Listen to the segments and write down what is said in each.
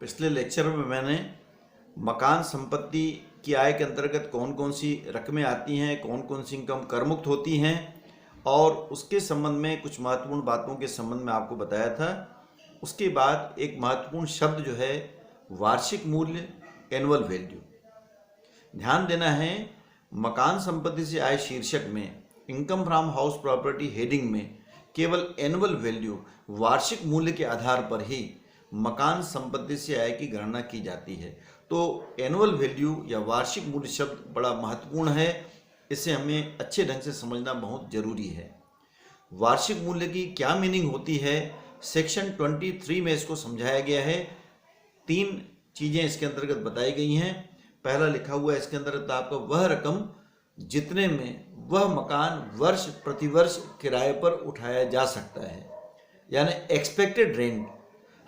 पिछले लेक्चर में मैंने मकान संपत्ति की आय के अंतर्गत कौन कौन सी रकमें आती हैं, कौन कौन सी इनकम कर मुक्त होती हैं और उसके संबंध में कुछ महत्वपूर्ण बातों के संबंध में आपको बताया था। उसके बाद एक महत्वपूर्ण शब्द जो है वार्षिक मूल्य, एनुअल वैल्यू। ध्यान देना है, मकान संपत्ति से आय शीर्षक में income from house property heading में केवल एनुअल वैल्यू, वार्षिक मूल्य के आधार पर ही मकान संपत्ति से आय की गणना की जाती है। तो एनुअल वैल्यू या वार्षिक मूल्य शब्द बड़ा महत्वपूर्ण है, इसे हमें अच्छे ढंग से समझना बहुत जरूरी है। वार्षिक मूल्य की क्या मीनिंग होती है, सेक्शन 23 में इसको समझाया गया है। 3 चीज़ें इसके अंतर्गत बताई गई हैं। पहला लिखा हुआ है इसके अंतर्गत आपका वह रकम जितने में वह मकान वर्ष प्रतिवर्ष किराए पर उठाया जा सकता है, यानी एक्सपेक्टेड रेंट।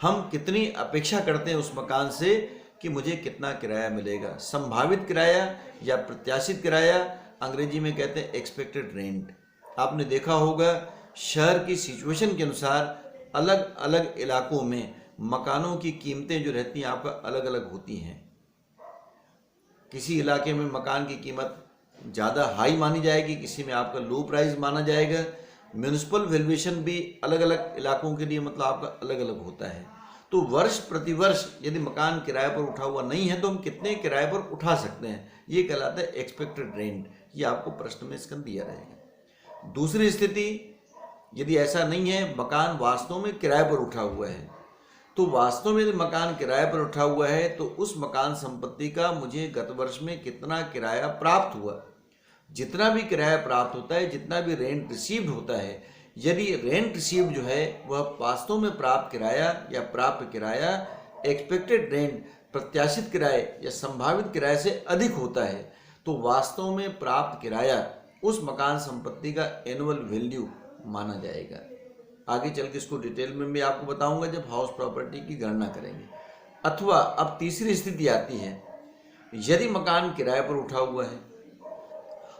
हम कितनी अपेक्षा करते हैं उस मकान से कि मुझे कितना किराया मिलेगा। संभावित किराया या प्रत्याशित किराया अंग्रेजी में कहते हैं एक्सपेक्टेड रेंट। आपने देखा होगा शहर की सिचुएशन के अनुसार अलग अलग इलाकों में मकानों की कीमतें जो रहती हैं आपका अलग अलग होती हैं। किसी इलाके में मकान की कीमत ज़्यादा हाई मानी जाएगी, किसी में आपका लो प्राइस माना जाएगा। म्यूनिसिपल वैल्यूएशन भी अलग अलग इलाकों के लिए मतलब आपका अलग अलग होता है। तो वर्ष प्रतिवर्ष यदि मकान किराए पर उठा हुआ नहीं है तो हम कितने किराए पर उठा सकते हैं, ये कहलाता है एक्सपेक्टेड रेंट। ये आपको प्रश्न में इसका दिया रहेगा। दूसरी स्थिति, यदि ऐसा नहीं है, मकान वास्तव में किराए पर उठा हुआ है, तो वास्तव में यदि मकान किराए पर उठा हुआ है तो उस मकान संपत्ति का मुझे गत वर्ष में कितना किराया प्राप्त हुआ। जितना भी किराया प्राप्त होता है, जितना भी रेंट रिसीव्ड होता है, यदि रेंट रिसीव्ड जो है वह वास्तव में प्राप्त किराया या प्राप्त किराया एक्सपेक्टेड रेंट, प्रत्याशित किराए या संभावित किराए से अधिक होता है, तो वास्तव में प्राप्त किराया उस मकान संपत्ति का एनुअल वैल्यू माना जाएगा। आगे चल के इसको डिटेल में भी आपको बताऊंगा जब हाउस प्रॉपर्टी की गणना करेंगे। अथवा अब तीसरी स्थिति आती है, यदि मकान किराए पर उठा हुआ है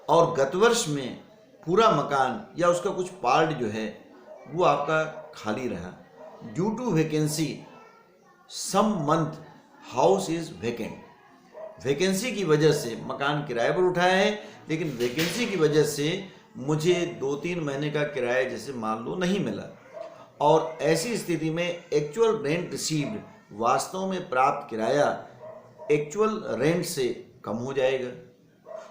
और गत वर्ष में पूरा मकान या उसका कुछ पार्ट जो है वो आपका खाली रहा, due to vacancy some month house is vacant. Vacancy की वजह से मकान किराए पर उठाया है, लेकिन वैकेंसी की वजह से मुझे 2-3 महीने का किराया जैसे मान लो नहीं मिला, और ऐसी स्थिति में एक्चुअल रेंट रिसीव्ड, वास्तव में प्राप्त किराया एक्चुअल रेंट से कम हो जाएगा।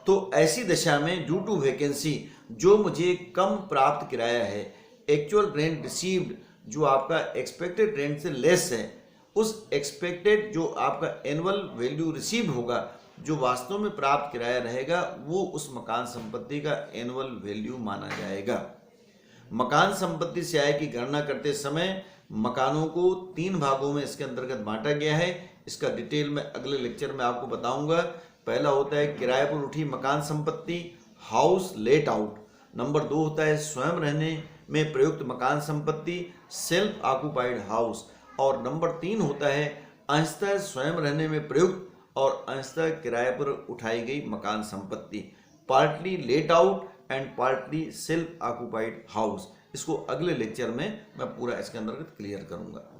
तो ऐसी दशा में ड्यू टू वैकेंसी जो मुझे कम प्राप्त किराया है, एक्चुअल रेंट रिसीव्ड जो आपका एक्सपेक्टेड रेंट से लेस है, उस एक्सपेक्टेड जो आपका एनुअल वैल्यू रिसीव्ड होगा, जो वास्तव में प्राप्त किराया रहेगा, वो उस मकान संपत्ति का एनुअल वैल्यू माना जाएगा। मकान संपत्ति से आय की गणना करते समय मकानों को 3 भागों में इसके अंतर्गत बांटा गया है। इसका डिटेल में अगले लेक्चर में आपको बताऊंगा। पहला होता है किराए पर उठी मकान संपत्ति, हाउस लेट आउट। नंबर 2 होता है स्वयं रहने में प्रयुक्त मकान संपत्ति, सेल्फ ऑक्युपाइड हाउस। और नंबर 3 होता है अंशतः स्वयं रहने में प्रयुक्त और अंशतः किराए पर उठाई गई मकान संपत्ति, partly let out and partly self occupied house. इसको अगले लेक्चर में मैं पूरा इसके अंतर्गत क्लियर करूंगा।